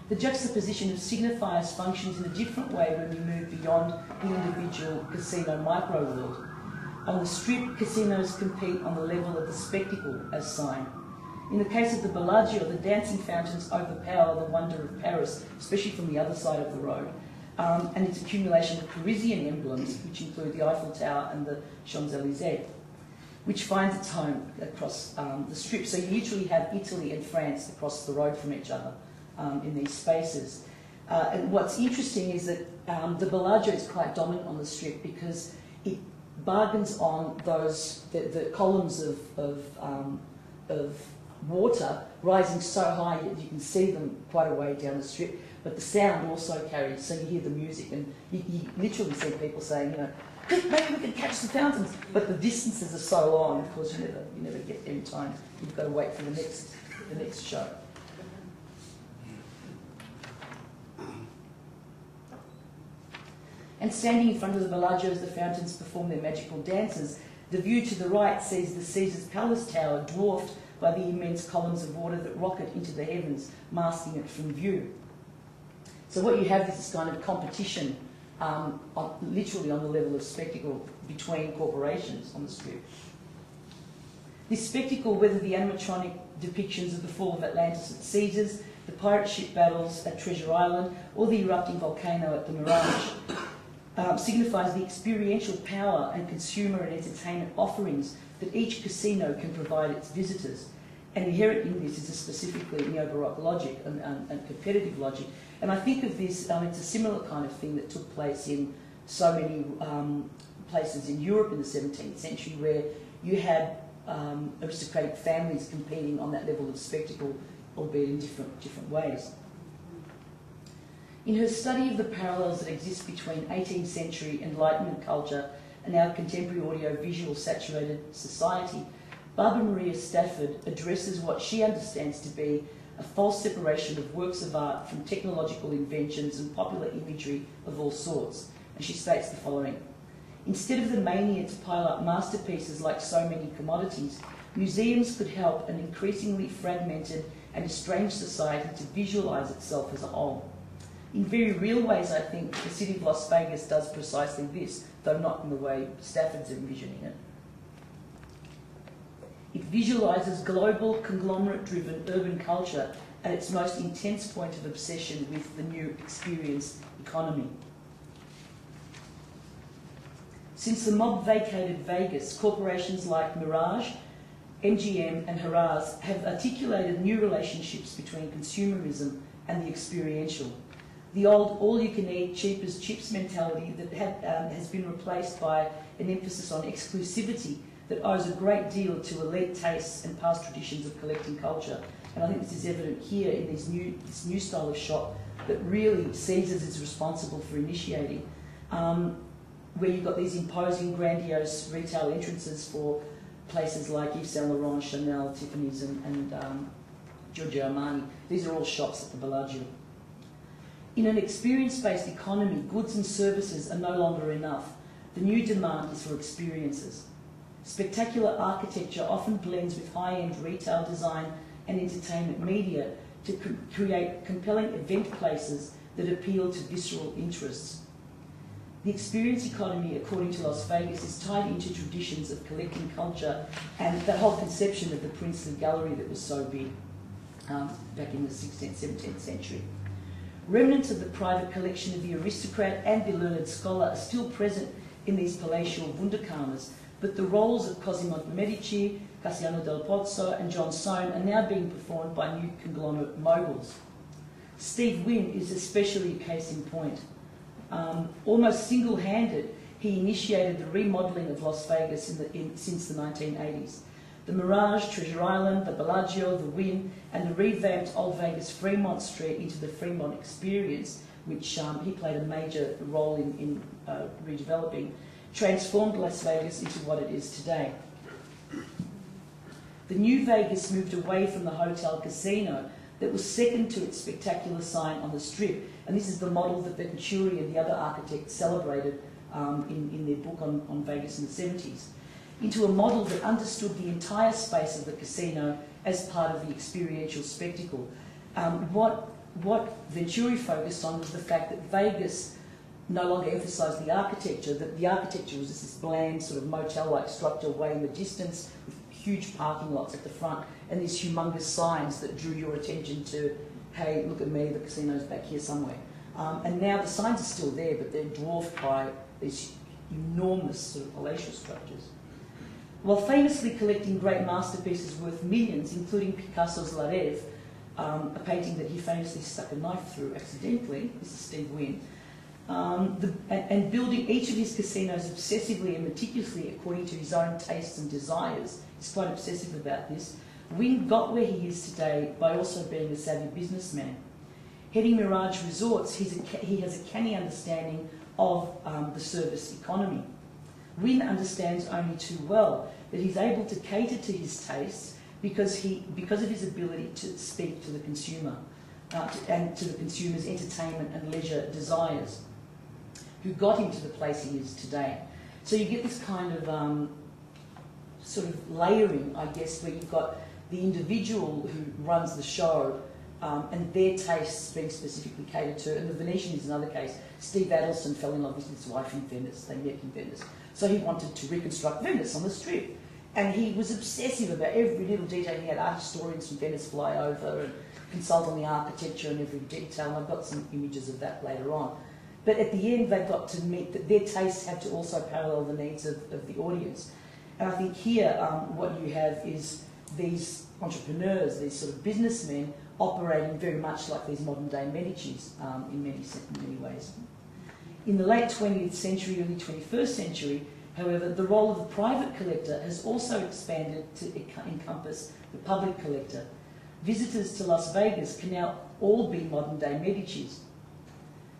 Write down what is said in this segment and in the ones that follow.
The juxtaposition of signifiers functions in a different way when we move beyond the individual casino micro-world. On the Strip, casinos compete on the level of the spectacle as sign. In the case of the Bellagio, the dancing fountains overpower the wonder of Paris, especially from the other side of the road, and its accumulation of Parisian emblems, which include the Eiffel Tower and the Champs-Élysées, which finds its home across the Strip. So you literally have Italy and France across the road from each other in these spaces. And what's interesting is that the Bellagio is quite dominant on the Strip because it bargains on those the columns of water rising so high that you can see them quite a way down the Strip, but the sound also carries, so you hear the music, and you literally see people saying, you know, quick, maybe we can catch the fountains, but the distances are so long, of course you never get there in time. You've got to wait for the next show. And standing in front of the Bellagio as the fountains perform their magical dances, the view to the right sees the Caesar's Palace Tower dwarfed by the immense columns of water that rocket into the heavens, masking it from view. So what you have is this kind of competition, literally on the level of spectacle between corporations on the Strip. This spectacle, whether the animatronic depictions of the fall of Atlantis at Caesars, the pirate ship battles at Treasure Island, or the erupting volcano at the Mirage, signifies the experiential power and consumer and entertainment offerings that each casino can provide its visitors. And inherent in this is a specifically neo-Baroque logic and competitive logic. And I think of this, it's a similar kind of thing that took place in so many places in Europe in the 17th century, where you had aristocratic families competing on that level of spectacle, albeit in different ways. In her study of the parallels that exist between 18th century Enlightenment culture and our contemporary audio-visual saturated society, Barbara Maria Stafford addresses what she understands to be a false separation of works of art from technological inventions and popular imagery of all sorts. And she states the following: instead of the mania to pile up masterpieces like so many commodities, museums could help an increasingly fragmented and estranged society to visualise itself as a whole. In very real ways, I think, the city of Las Vegas does precisely this, though not in the way Stafford's envisioning it. It visualises global, conglomerate-driven urban culture at its most intense point of obsession with the new experience economy. Since the mob vacated Vegas, corporations like Mirage, MGM and Harrah's have articulated new relationships between consumerism and the experiential. The old all-you-can-eat, cheap-as-chips mentality that has been replaced by an emphasis on exclusivity that owes a great deal to elite tastes and past traditions of collecting culture. And I think this is evident here in this new style of shop that really Caesars is responsible for initiating, where you've got these imposing, grandiose retail entrances for places like Yves Saint Laurent, Chanel, Tiffany's and Giorgio Armani. These are all shops at the Bellagio. In an experience-based economy, goods and services are no longer enough. The new demand is for experiences. Spectacular architecture often blends with high-end retail design and entertainment media to create compelling event places that appeal to visceral interests. The experience economy, according to Las Vegas, is tied into traditions of collecting culture and that whole conception of the princely gallery that was so big back in the 16th, 17th century. Remnants of the private collection of the aristocrat and the learned scholar are still present in these palatial Wunderkammers, but the roles of Cosimo de' Medici, Cassiano del Pozzo and John Soane are now being performed by new conglomerate moguls. Steve Wynn is especially a case in point. Almost single-handed, he initiated the remodelling of Las Vegas since the 1980s. The Mirage, Treasure Island, the Bellagio, the Wynn, and the revamped Old Vegas Fremont Street into the Fremont Experience, which he played a major role in redeveloping, transformed Las Vegas into what it is today. The new Vegas moved away from the hotel casino that was second to its spectacular sign on the Strip, and this is the model that Venturi and the other architects celebrated in their book on Vegas in the 70s, into a model that understood the entire space of the casino as part of the experiential spectacle. What what Venturi focused on was the fact that Vegas no longer emphasised the architecture, that the architecture was just this bland sort of motel-like structure way in the distance with huge parking lots at the front and these humongous signs that drew your attention to, hey, look at me, the casino's back here somewhere. And now the signs are still there, but they're dwarfed by these enormous sort of palatial structures. While famously collecting great masterpieces worth millions, including Picasso's La Rêve, a painting that he famously stuck a knife through accidentally, this is Steve Wynn, and building each of his casinos obsessively and meticulously according to his own tastes and desires. He's quite obsessive about this. Wynn got where he is today by also being a savvy businessman. Heading Mirage Resorts, he has a canny understanding of the service economy. Wynn understands only too well that he's able to cater to his tastes because of his ability to speak to the consumer and to the consumer's entertainment and leisure desires, who got him to the place he is today. So you get this kind of sort of layering, I guess, where you've got the individual who runs the show and their tastes being specifically catered to. And the Venetian is another case. Steve Adelson fell in love with his wife in Venice. They met in Venice. So he wanted to reconstruct Venice on the Strip. And he was obsessive about every little detail. He had art historians from Venice fly over and consult on the architecture and every detail. And I've got some images of that later on. But at the end, they got to meet that their tastes had to also parallel the needs of the audience. And I think here, what you have is these entrepreneurs, these sort of businessmen, operating very much like these modern-day Medicis in many ways. In the late 20th century, early 21st century, however, the role of the private collector has also expanded to encompass the public collector. Visitors to Las Vegas can now all be modern-day Medicis.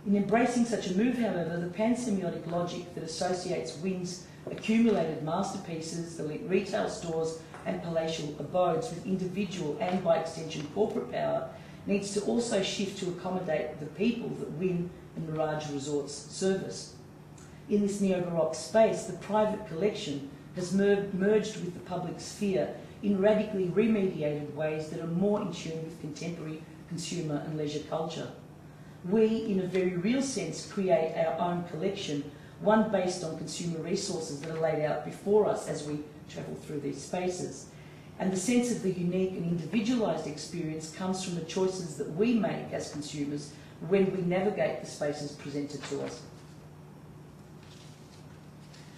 In embracing such a move, however, the pansemiotic logic that associates Wynn's accumulated masterpieces, elite retail stores, and palatial abodes with individual and, by extension, corporate power needs to also shift to accommodate the people that Wynn and Mirage Resorts service. In this neo-Baroque space, the private collection has merged with the public sphere in radically remediated ways that are more in tune with contemporary consumer and leisure culture. We, in a very real sense, create our own collection, one based on consumer resources that are laid out before us as we travel through these spaces. And the sense of the unique and individualised experience comes from the choices that we make as consumers when we navigate the spaces presented to us.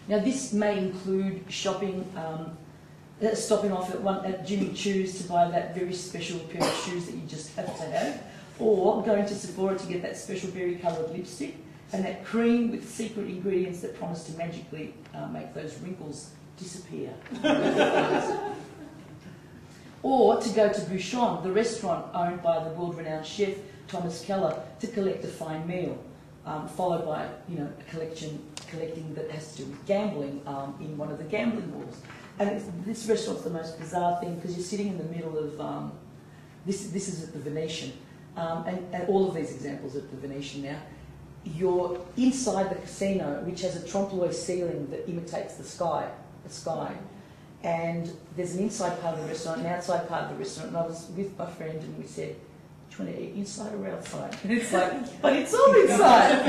Now, this may include shopping, stopping off at Jimmy Choo's to buy that very special pair of shoes that you just have to have, or going to Sephora to get that special berry-coloured lipstick and that cream with secret ingredients that promise to magically make those wrinkles disappear. Or to go to Bouchon, the restaurant owned by the world-renowned chef Thomas Keller, to collect a fine meal, followed by a collecting that has to do with gambling in one of the gambling halls. And this restaurant's the most bizarre thing because you're sitting in the middle of this is at the Venetian, and all of these examples are at the Venetian now. You're inside the casino, which has a trompe-l'oeil ceiling that imitates the sky, and there's an inside part of the restaurant, an outside part of the restaurant, and I was with my friend and we said, do you want to eat inside or outside? And it's like, but it's all inside.